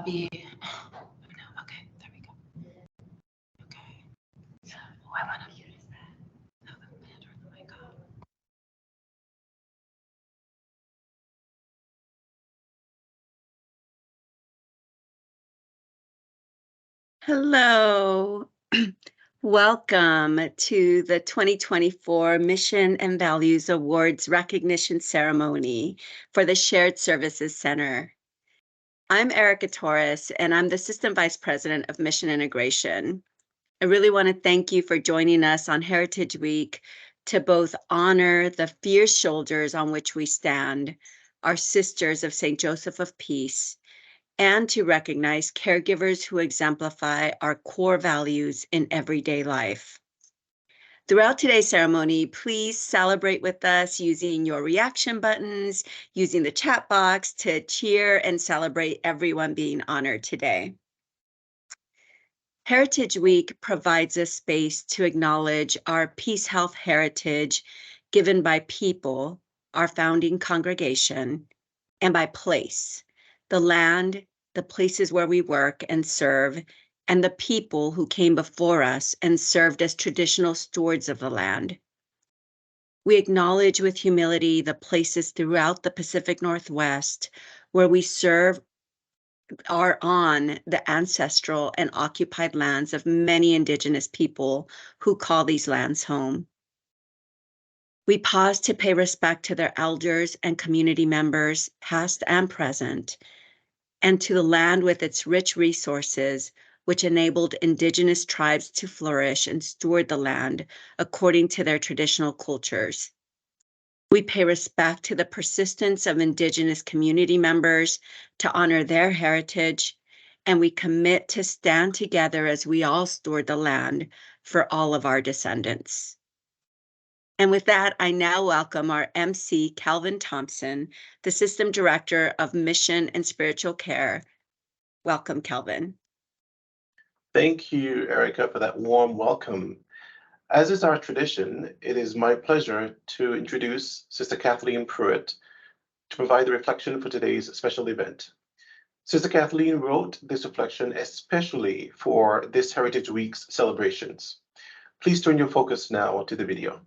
be? No, okay, there we go. Okay. So, I want to use that. No, I'm going to turn the mic off. Hello. Welcome to the 2024 Mission and Values Awards recognition ceremony for the Shared Services Center. I'm Erica Torres, and I'm the System Vice President of Mission Integration. I really want to thank you for joining us on Heritage Week to both honor the fierce shoulders on which we stand, our Sisters of St. Joseph of Peace, and to recognize caregivers who exemplify our core values in everyday life. Throughout today's ceremony, please celebrate with us using your reaction buttons, using the chat box to cheer and celebrate everyone being honored today. Heritage Week provides a space to acknowledge our peace health heritage given by people, our founding congregation, and by place, the land, the places where we work and serve, and the people who came before us and served as traditional stewards of the land. We acknowledge with humility the places throughout the Pacific Northwest where we serve are on the ancestral and occupied lands of many Indigenous people who call these lands home. We pause to pay respect to their elders and community members, past and present, and to the land with its rich resources, which enabled Indigenous tribes to flourish and steward the land according to their traditional cultures. We pay respect to the persistence of Indigenous community members to honor their heritage, and we commit to stand together as we all steward the land for all of our descendants. And with that, I now welcome our MC, Calvin Thompson, the System Director of Mission and Spiritual Care. Welcome, Calvin. Thank you, Erica, for that warm welcome. As is our tradition, it is my pleasure to introduce Sister Kathleen Pruitt to provide the reflection for today's special event. Sister Kathleen wrote this reflection especially for this Heritage Week's celebrations. Please turn your focus now to the video.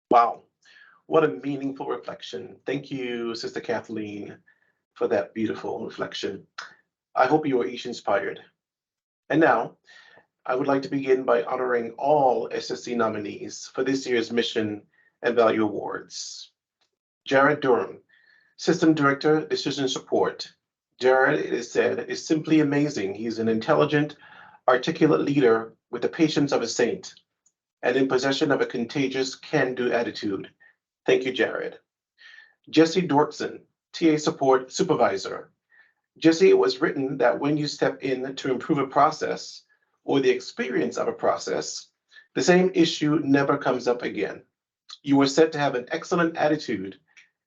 Wow, what a meaningful reflection. Thank you, Sister Kathleen, for that beautiful reflection. I hope you were each inspired. And now, I would like to begin by honoring all SSC nominees for this year's Mission and Value Awards. Jared Durham, System Director, Decision Support. Jared, it is said, is simply amazing. He's an intelligent, articulate leader with the patience of a saint and in possession of a contagious can-do attitude. Thank you, Jared. Jesse Dortson, TA Support Supervisor. Jesse, it was written that when you step in to improve a process or the experience of a process, the same issue never comes up again. You were said to have an excellent attitude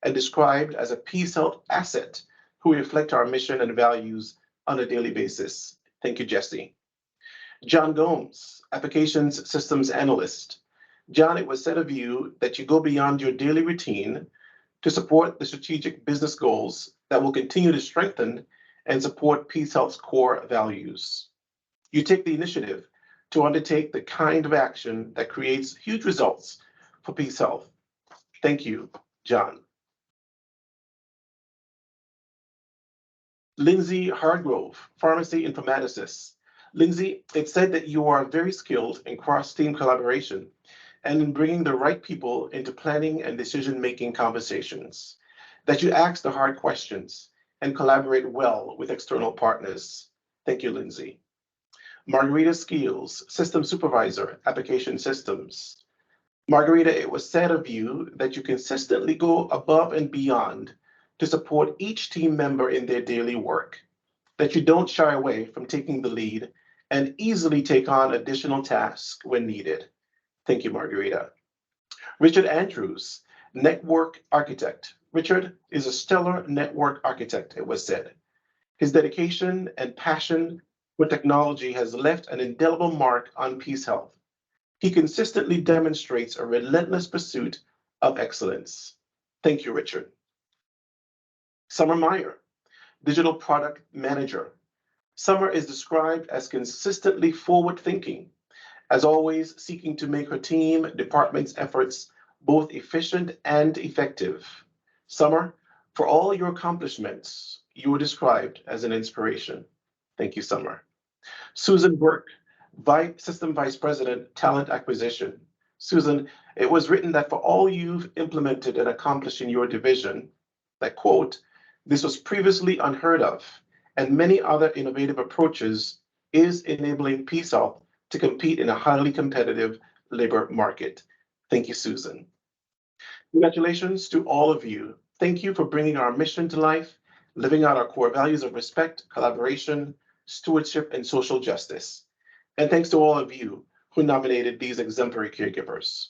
and described as a Peace Health asset who reflect our mission and values on a daily basis. Thank you, Jesse. John Gomes, Applications Systems Analyst. John, it was said of you that you go beyond your daily routine to support the strategic business goals that will continue to strengthen and support Peace Health's core values. You take the initiative to undertake the kind of action that creates huge results for Peace Health. Thank you, John. Lindsay Hargrove, Pharmacy Informaticist. Lindsay, it's said that you are very skilled in cross-team collaboration and in bringing the right people into planning and decision-making conversations, that you ask the hard questions and collaborate well with external partners. Thank you, Lindsay. Margarita Skeels, System Supervisor, Application Systems. Margarita, it was said of you that you consistently go above and beyond to support each team member in their daily work, that you don't shy away from taking the lead and easily take on additional tasks when needed. Thank you, Margarita. Richard Andrews, Network Architect. Richard is a stellar network architect, it was said. His dedication and passion for technology has left an indelible mark on Peace Health. He consistently demonstrates a relentless pursuit of excellence. Thank you, Richard. Summer Meyer, Digital Product Manager. Summer is described as consistently forward-thinking, as always seeking to make her team, department's efforts both efficient and effective. Summer, for all your accomplishments, you were described as an inspiration. Thank you, Summer. Susan Burke, System Vice President, Talent Acquisition. Susan, it was written that for all you've implemented and accomplished in your division, that quote, this was previously unheard of, and many other innovative approaches is enabling Peace Health to compete in a highly competitive labor market. Thank you, Susan. Congratulations to all of you. Thank you for bringing our mission to life, living out our core values of respect, collaboration, stewardship, and social justice. And thanks to all of you who nominated these exemplary caregivers.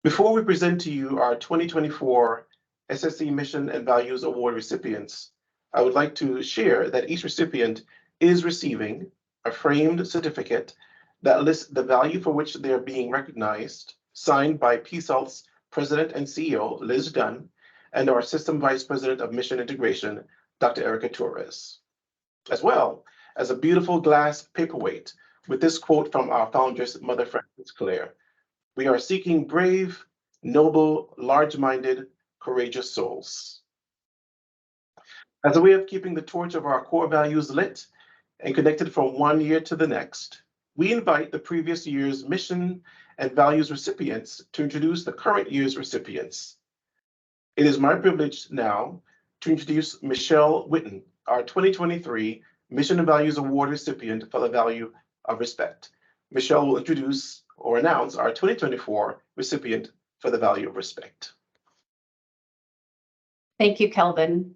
Before we present to you our 2024 SSC Mission and Values Award recipients, I would like to share that each recipient is receiving a framed certificate that lists the value for which they are being recognized, signed by Peace Health's President and CEO, Liz Dunn, and our System Vice President of Mission Integration, Dr. Erica Torres, as well as a beautiful glass paperweight with this quote from our foundress, Mother Frances Clare. We are seeking brave, noble, large-minded, courageous souls. As a way of keeping the torch of our core values lit and connected from one year to the next, we invite the previous year's mission and values recipients to introduce the current year's recipients. It is my privilege now to introduce Michelle Witten, our 2023 Mission and Values Award recipient for the value of respect. Michelle will introduce or announce our 2024 recipient for the value of respect. Thank you, Kelvin.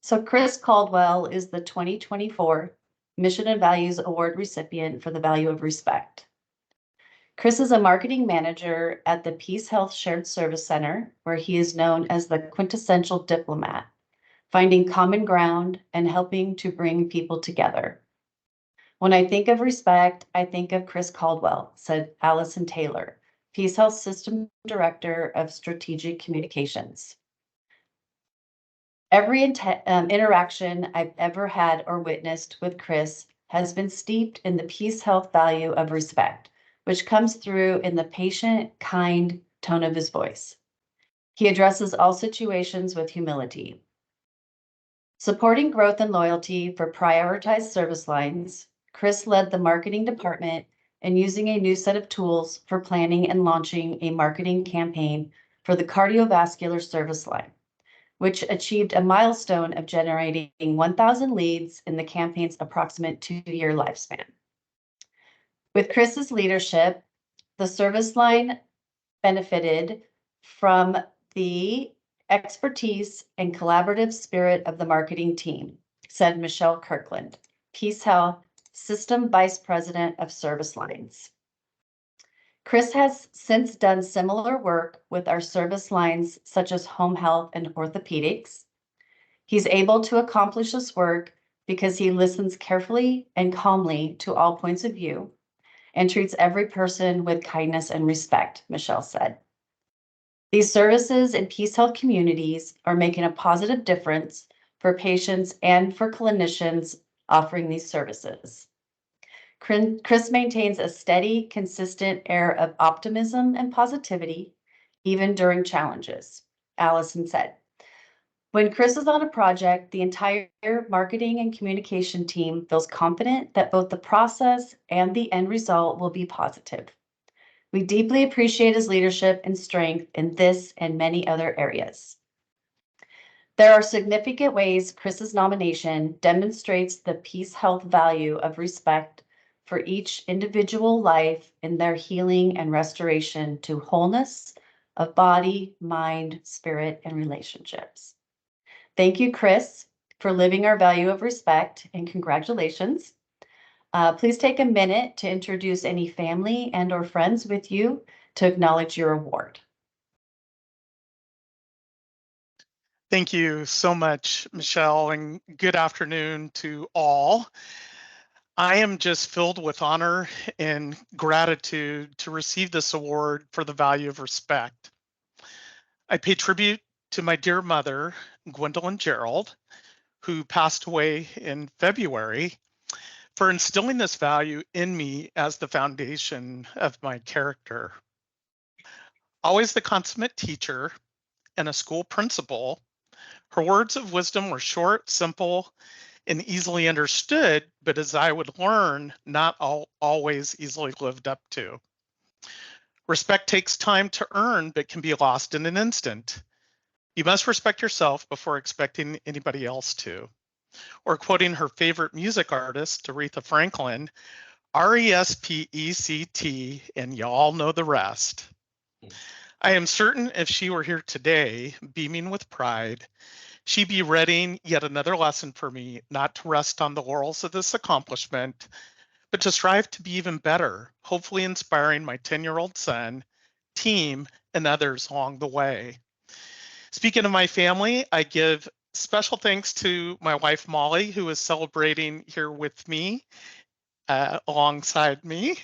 So Chris Caldwell is the 2024 Mission and Values Award recipient for the value of respect. Chris is a marketing manager at the Peace Health Shared Service Center, where he is known as the quintessential diplomat, finding common ground and helping to bring people together. When I think of respect, I think of Chris Caldwell, said Allison Taylor, Peace Health System Director of Strategic Communications. Every interaction I've ever had or witnessed with Chris has been steeped in the Peace Health value of respect, which comes through in the patient, kind tone of his voice. He addresses all situations with humility. Supporting growth and loyalty for prioritized service lines, Chris led the marketing department and using a new set of tools for planning and launching a marketing campaign for the cardiovascular service line, which achieved a milestone of generating 1,000 leads in the campaign's approximate 2-year lifespan. With Chris's leadership, the service line benefited from the expertise and collaborative spirit of the marketing team, said Michelle Kirkland, Peace Health System Vice President of Service Lines. Chris has since done similar work with our service lines, such as home health and orthopedics. He's able to accomplish this work because he listens carefully and calmly to all points of view and treats every person with kindness and respect, Michelle said. These services in Peace Health communities are making a positive difference for patients and for clinicians offering these services. Chris maintains a steady, consistent air of optimism and positivity, even during challenges, Allison said. When Chris is on a project, the entire marketing and communication team feels confident that both the process and the end result will be positive. We deeply appreciate his leadership and strength in this and many other areas. There are significant ways Chris's nomination demonstrates the Peace Health value of respect for each individual life in their healing and restoration to wholeness of body, mind, spirit, and relationships. Thank you, Chris, for living our value of respect, and congratulations. Please take a minute to introduce any family and or friends with you to acknowledge your award. Thank you so much, Michelle, and good afternoon to all. I am just filled with honor and gratitude to receive this award for the value of respect. I pay tribute to my dear mother, Gwendolyn Gerald, who passed away in February, for instilling this value in me as the foundation of my character. Always the consummate teacher and a school principal, her words of wisdom were short, simple, and easily understood, but as I would learn, not always easily lived up to. Respect takes time to earn, but can be lost in an instant. You must respect yourself before expecting anybody else to. Or quoting her favorite music artist, Aretha Franklin, RESPECT, and y'all know the rest. I am certain if she were here today, beaming with pride, she'd be reading yet another lesson for me, not to rest on the laurels of this accomplishment, but to strive to be even better, hopefully inspiring my 10-year-old son, team, and others along the way. Speaking of my family, I give special thanks to my wife, Molly, who is celebrating here with me, alongside me.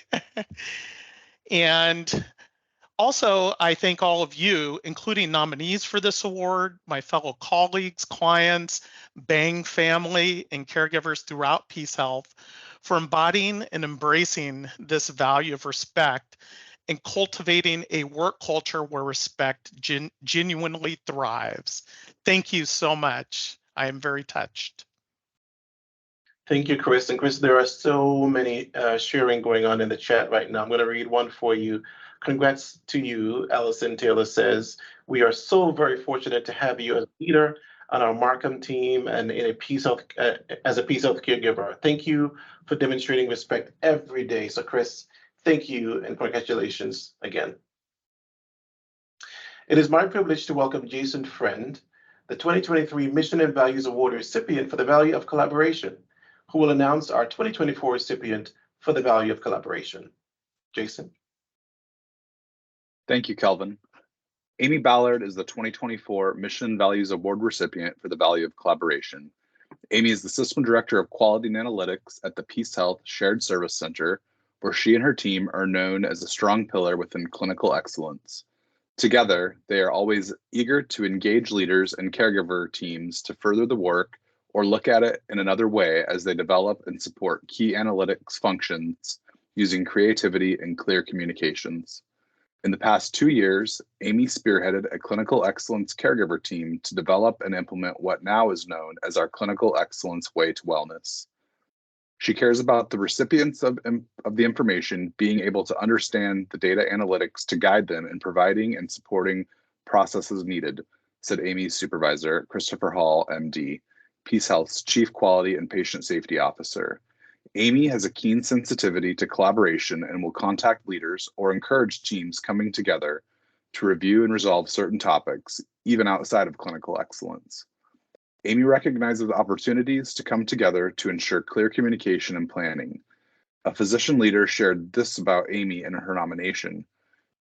And also, I thank all of you, including nominees for this award, my fellow colleagues, clients, Bang family, and caregivers throughout Peace Health for embodying and embracing this value of respect and cultivating a work culture where respect genuinely thrives. Thank you so much. I am very touched. Thank you, Chris. And Chris, there are so many sharing going on in the chat right now. I'm going to read one for you. Congrats to you, Allison Taylor says. We are so very fortunate to have you as a leader on our Markham team and in a Peace Health, as a Peace Health caregiver. Thank you for demonstrating respect every day. So Chris, thank you and congratulations again. It is my privilege to welcome Jason Friend, the 2023 Mission and Values Award recipient for the value of collaboration, who will announce our 2024 recipient for the value of collaboration. Jason. Thank you, Kelvin. Amy Ballard is the 2024 Mission Values Award recipient for the value of collaboration. Amy is the System Director of Quality and Analytics at the Peace Health Shared Service Center, where she and her team are known as a strong pillar within clinical excellence. Together, they are always eager to engage leaders and caregiver teams to further the work or look at it in another way as they develop and support key analytics functions using creativity and clear communications. In the past 2 years, Amy spearheaded a clinical excellence caregiver team to develop and implement what now is known as our Clinical Excellence Way to Wellness. She cares about the recipients of the information being able to understand the data analytics to guide them in providing and supporting processes needed, said Amy's supervisor, Christopher Hall, MD, Peace Health's Chief Quality and Patient Safety Officer. Amy has a keen sensitivity to collaboration and will contact leaders or encourage teams coming together to review and resolve certain topics, even outside of clinical excellence. Amy recognizes opportunities to come together to ensure clear communication and planning. A physician leader shared this about Amy in her nomination.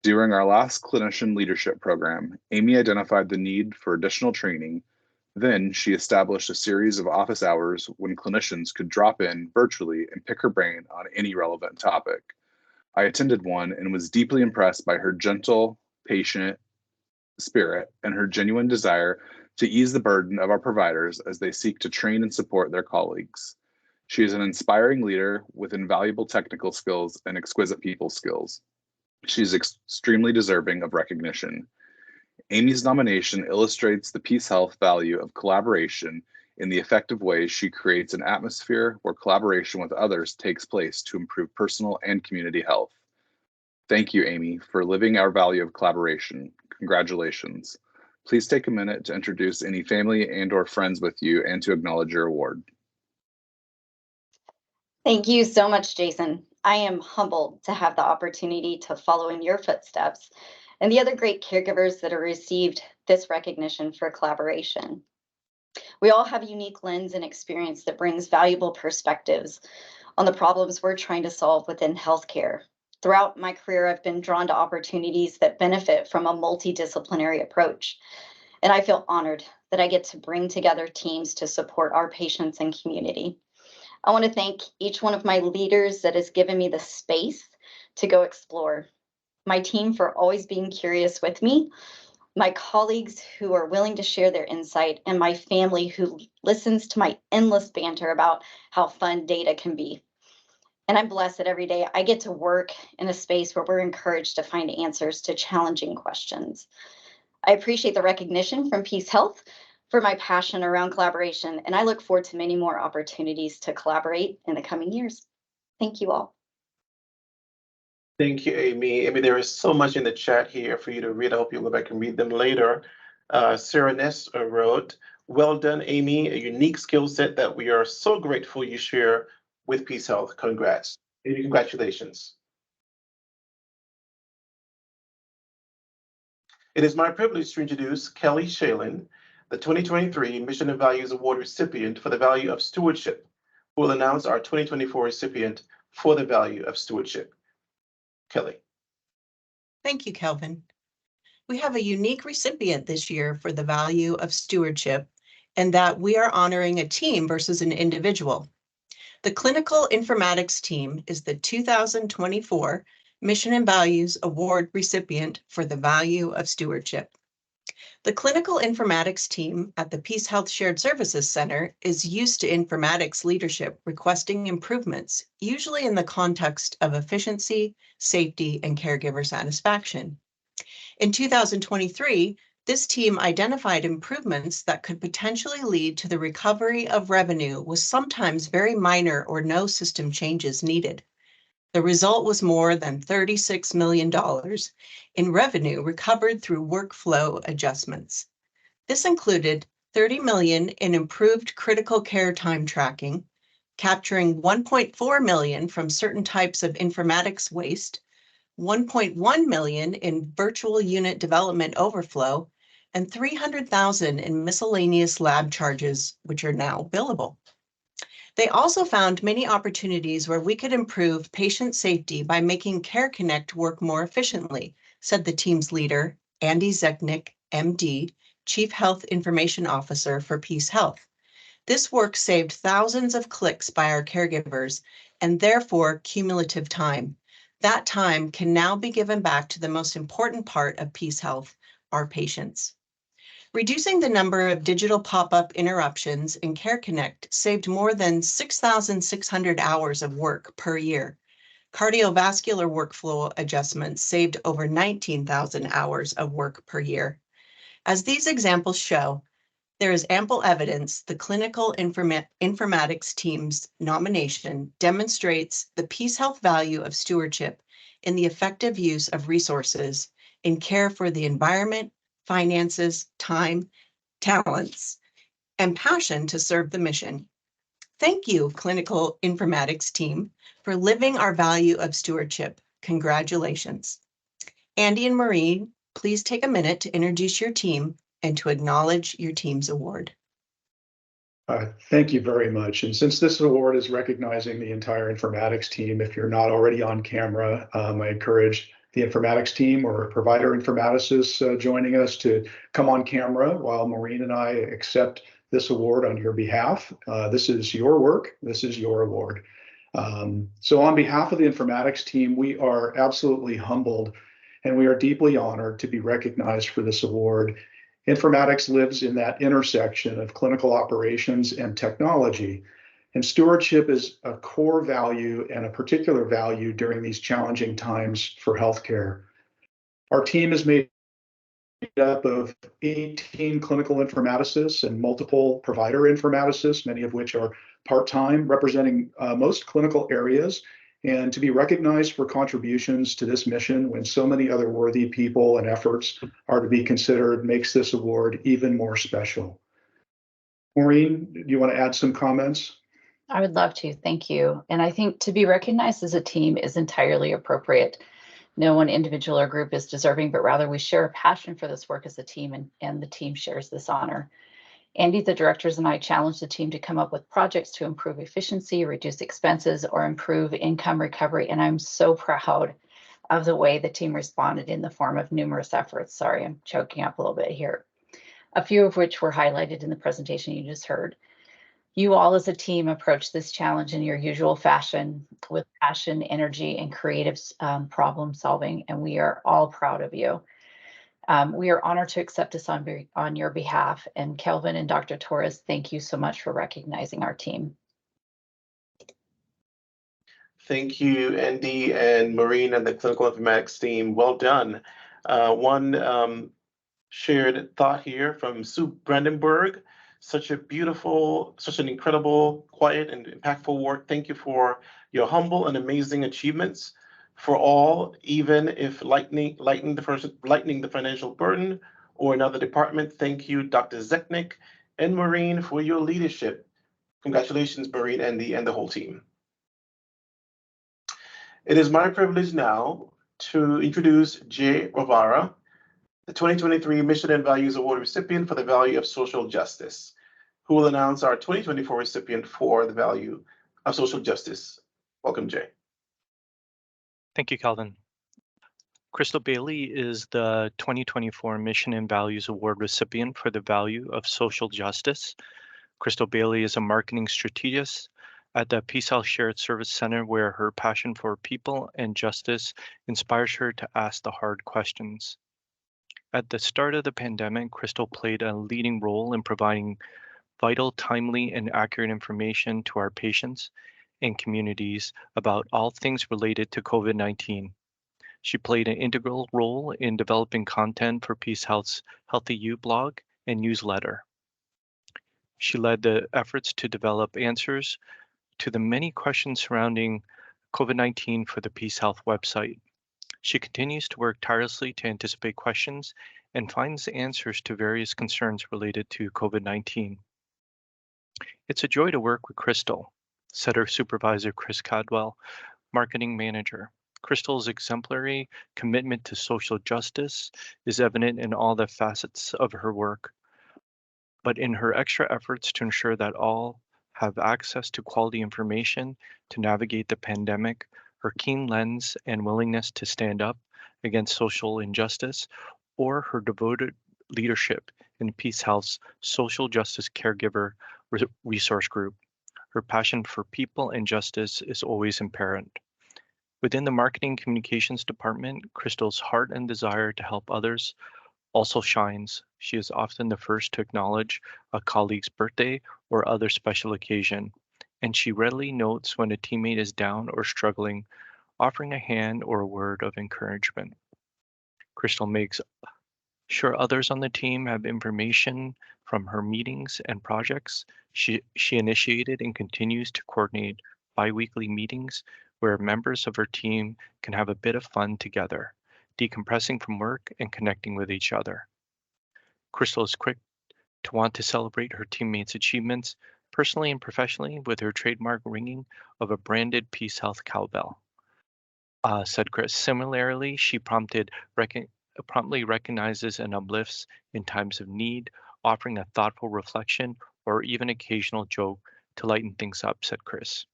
During our last clinician leadership program, Amy identified the need for additional training. Then she established a series of office hours when clinicians could drop in virtually and pick her brain on any relevant topic. I attended one and was deeply impressed by her gentle, patient spirit and her genuine desire to ease the burden of our providers as they seek to train and support their colleagues. She is an inspiring leader with invaluable technical skills and exquisite people skills. She is extremely deserving of recognition. Amy's nomination illustrates the Peace Health value of collaboration in the effective ways she creates an atmosphere where collaboration with others takes place to improve personal and community health. Thank you, Amy, for living our value of collaboration. Congratulations. Please take a minute to introduce any family and/or friends with you and to acknowledge your award. Thank you so much, Jason. I am humbled to have the opportunity to follow in your footsteps and the other great caregivers that have received this recognition for collaboration. We all have a unique lens and experience that brings valuable perspectives on the problems we're trying to solve within healthcare. Throughout my career, I've been drawn to opportunities that benefit from a multidisciplinary approach, and I feel honored that I get to bring together teams to support our patients and community. I want to thank each one of my leaders that has given me the space to go explore, my team for always being curious with me, my colleagues who are willing to share their insight, and my family who listens to my endless banter about how fun data can be. And I'm blessed that every day I get to work in a space where we're encouraged to find answers to challenging questions. I appreciate the recognition from Peace Health for my passion around collaboration, and I look forward to many more opportunities to collaborate in the coming years. Thank you all. Thank you, Amy. Amy, there is so much in the chat here for you to read. I hope you'll go back and read them later. Sarah Ness wrote, well done, Amy, a unique skill set that we are so grateful you share with Peace Health. Congrats. Amy, congratulations. It is my privilege to introduce Kelly Shalin, the 2023 Mission and Values Award recipient for the value of stewardship, who will announce our 2024 recipient for the value of stewardship. Kelly. Thank you, Kelvin. We have a unique recipient this year for the value of stewardship, and that we are honoring a team versus an individual. The Clinical Informatics team is the 2024 Mission and Values Award recipient for the value of stewardship. The Clinical Informatics team at the Peace Health Shared Services Center is used to informatics leadership requesting improvements, usually in the context of efficiency, safety, and caregiver satisfaction. In 2023, this team identified improvements that could potentially lead to the recovery of revenue with sometimes very minor or no system changes needed. The result was more than $36 million in revenue recovered through workflow adjustments. This included $30 million in improved critical care time tracking, capturing $1.4 million from certain types of informatics waste, $1.1 million in virtual unit development overflow, and $300,000 in miscellaneous lab charges, which are now billable. They also found many opportunities where we could improve patient safety by making Care Connect work more efficiently, said the team's leader, Andy Zeknick, MD, Chief Health Information Officer for Peace Health. This work saved thousands of clicks by our caregivers and therefore cumulative time. That time can now be given back to the most important part of Peace Health, our patients. Reducing the number of digital pop-up interruptions in Care Connect saved more than 6,600 hours of work per year. Cardiovascular workflow adjustments saved over 19,000 hours of work per year. As these examples show, there is ample evidence the clinical informatics team's nomination demonstrates the Peace Health value of stewardship in the effective use of resources in care for the environment, finances, time, talents, and passion to serve the mission. Thank you, clinical informatics team, for living our value of stewardship. Congratulations. Andy and Maureen, please take a minute to introduce your team and to acknowledge your team's award. Thank you very much. And since this award is recognizing the entire informatics team, if you're not already on camera, I encourage the informatics team or provider informaticists joining us to come on camera while Maureen and I accept this award on your behalf. This is your work. This is your award. So on behalf of the informatics team, we are absolutely humbled and we are deeply honored to be recognized for this award. Informatics lives in that intersection of clinical operations and technology, and stewardship is a core value and a particular value during these challenging times for healthcare. Our team is made up of 18 clinical informaticists and multiple provider informaticists, many of which are part-time, representing most clinical areas. And to be recognized for contributions to this mission when so many other worthy people and efforts are to be considered makes this award even more special. Maureen, do you want to add some comments? I would love to, thank you. And I think to be recognized as a team is entirely appropriate. No one individual or group is deserving, but rather we share a passion for this work as a team, and the team shares this honor. Andy, the directors, and I challenged the team to come up with projects to improve efficiency, reduce expenses, or improve income recovery. And I'm so proud of the way the team responded in the form of numerous efforts. Sorry, I'm choking up a little bit here. A few of which were highlighted in the presentation you just heard. You all as a team approach this challenge in your usual fashion with passion, energy, and creative problem solving, and we are all proud of you. We are honored to accept this on your behalf, and Kelvin and Dr. Torres, thank you so much for recognizing our team. Thank you, Andy and Maureen and the clinical informatics team. Well done. One shared thought here from Sue Brandenburg. Such an incredible, quiet, and impactful work. Thank you for your humble and amazing achievements for all, even if lightening the financial burden or another department. Thank you, Dr. Zeknik and Maureen, for your leadership. Congratulations, Maureen, Andy, and the whole team. It is my privilege now to introduce Jay Rovara, the 2023 Mission and Values Award recipient for the value of social justice, who will announce our 2024 recipient for the value of social justice. Welcome, Jay. Thank you, Calvin. Crystal Bailey is the 2024 Mission and Values Award recipient for the value of social justice. Crystal Bailey is a marketing strategist at the Peace Health Shared Service Center, where her passion for people and justice inspires her to ask the hard questions. At the start of the pandemic, Crystal played a leading role in providing vital, timely, and accurate information to our patients and communities about all things related to COVID-19. She played an integral role in developing content for Peace Health's Healthy You blog and newsletter. She led the efforts to develop answers to the many questions surrounding COVID-19 for the Peace Health website. She continues to work tirelessly to anticipate questions and finds answers to various concerns related to COVID-19. It's a joy to work with Crystal, said her supervisor, Chris Cadwell, marketing manager. Crystal's exemplary commitment to social justice is evident in all the facets of her work, but in her extra efforts to ensure that all have access to quality information to navigate the pandemic, her keen lens and willingness to stand up against social injustice, or her devoted leadership in Peace Health's social justice caregiver resource group. Her passion for people and justice is always apparent. Within the marketing communications department, Crystal's heart and desire to help others also shines. She is often the first to acknowledge a colleague's birthday or other special occasion, and she readily notes when a teammate is down or struggling, offering a hand or a word of encouragement. Crystal makes sure others on the team have information from her meetings and projects. She initiated and continues to coordinate bi-weekly meetings where members of her team can have a bit of fun together, decompressing from work and connecting with each other. Crystal is quick to want to celebrate her teammates' achievements personally and professionally with her trademark ringing of a branded Peace Health cowbell, said Chris. Similarly, she promptly recognizes and uplifts in times of need, offering a thoughtful reflection or even occasional joke to lighten things up, said Chris.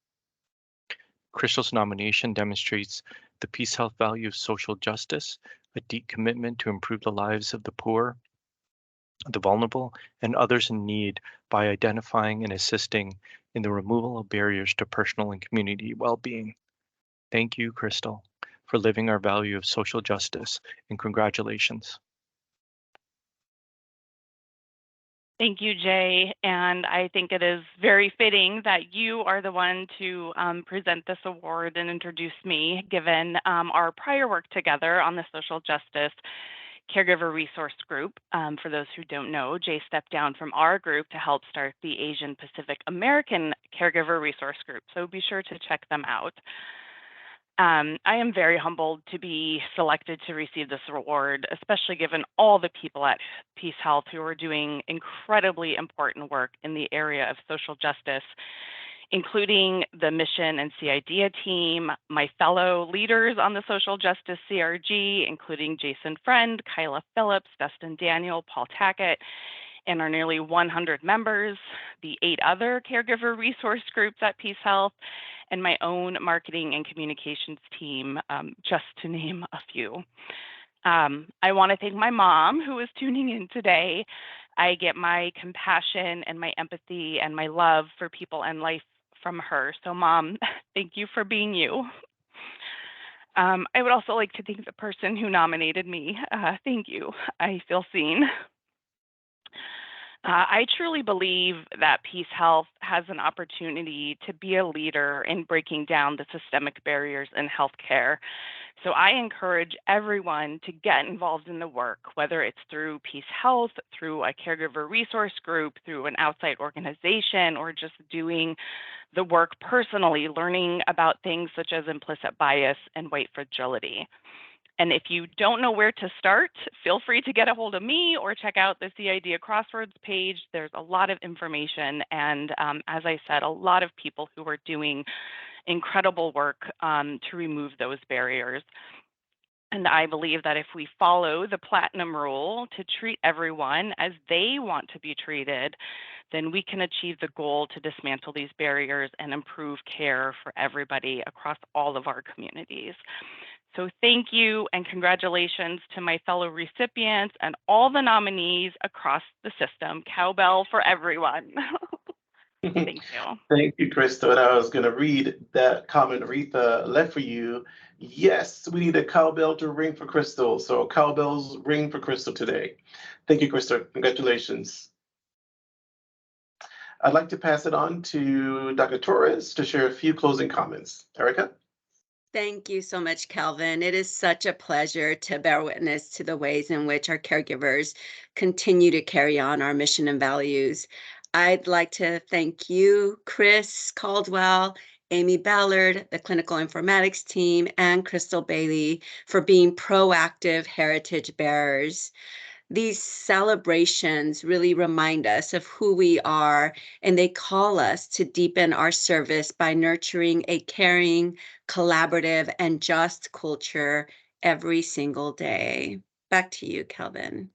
Crystal's nomination demonstrates the Peace Health value of social justice, a deep commitment to improve the lives of the poor, the vulnerable, and others in need by identifying and assisting in the removal of barriers to personal and community well-being. Thank you, Crystal, for living our value of social justice, and congratulations. Thank you, Jay. And I think it is very fitting that you are the one to present this award and introduce me, given our prior work together on the social justice caregiver resource group. For those who don't know, Jay stepped down from our group to help start the Asian Pacific American caregiver resource group. So be sure to check them out. I am very humbled to be selected to receive this award, especially given all the people at Peace Health who are doing incredibly important work in the area of social justice, including the Mission and CIDEA team, my fellow leaders on the Social Justice CRG, including Jason Friend, Kyla Phillips, Dustin Daniel, Paul Tackett, and our nearly 100 members, the 8 other caregiver resource groups at Peace Health, and my own marketing and communications team, just to name a few. I want to thank my mom who is tuning in today. I get my compassion and my empathy and my love for people and life from her. So Mom, thank you for being you. I would also like to thank the person who nominated me. Thank you. I feel seen. I truly believe that Peace Health has an opportunity to be a leader in breaking down the systemic barriers in healthcare. So I encourage everyone to get involved in the work, whether it's through Peace Health, through a caregiver resource group, through an outside organization, or just doing the work personally, learning about things such as implicit bias and white fragility. And if you don't know where to start, feel free to get a hold of me or check out the CIDEA Crossroads page. There's a lot of information and, as I said, a lot of people who are doing incredible work to remove those barriers. And I believe that if we follow the platinum rule to treat everyone as they want to be treated, then we can achieve the goal to dismantle these barriers and improve care for everybody across all of our communities. So thank you and congratulations to my fellow recipients and all the nominees across the system. Cowbell for everyone. Thank you. Thank you, Crystal. And I was going to read that comment Aretha left for you. Yes, we need a cowbell to ring for Crystal. So cowbells ring for Crystal today. Thank you, Crystal. Congratulations. I'd like to pass it on to Dr. Torres to share a few closing comments. Erica? Thank you so much, Kelvin. It is such a pleasure to bear witness to the ways in which our caregivers continue to carry on our mission and values. I'd like to thank you, Chris Caldwell, Amy Ballard, the clinical informatics team, and Crystal Bailey for being proactive heritage bearers. These celebrations really remind us of who we are, and they call us to deepen our service by nurturing a caring, collaborative, and just culture every single day. Back to you, Kelvin.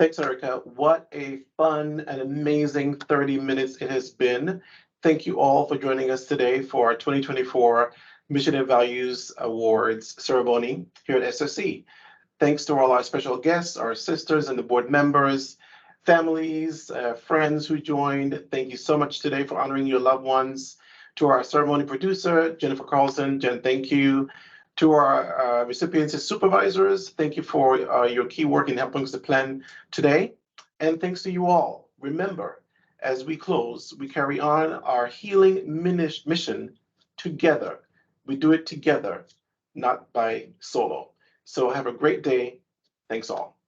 Thanks, Erica. What a fun and amazing 30 minutes it has been. Thank you all for joining us today for our 2024 Mission and Values Awards ceremony here at SSC. Thanks to all our special guests, our sisters and the board members, families, friends who joined. Thank you so much today for honoring your loved ones. To our ceremony producer, Jennifer Carlson. Jen, thank you. To our recipients and supervisors, thank you for your key work in helping us to plan today. And thanks to you all. Remember, as we close, we carry on our healing mission together. We do it together, not by solo. So have a great day. Thanks all.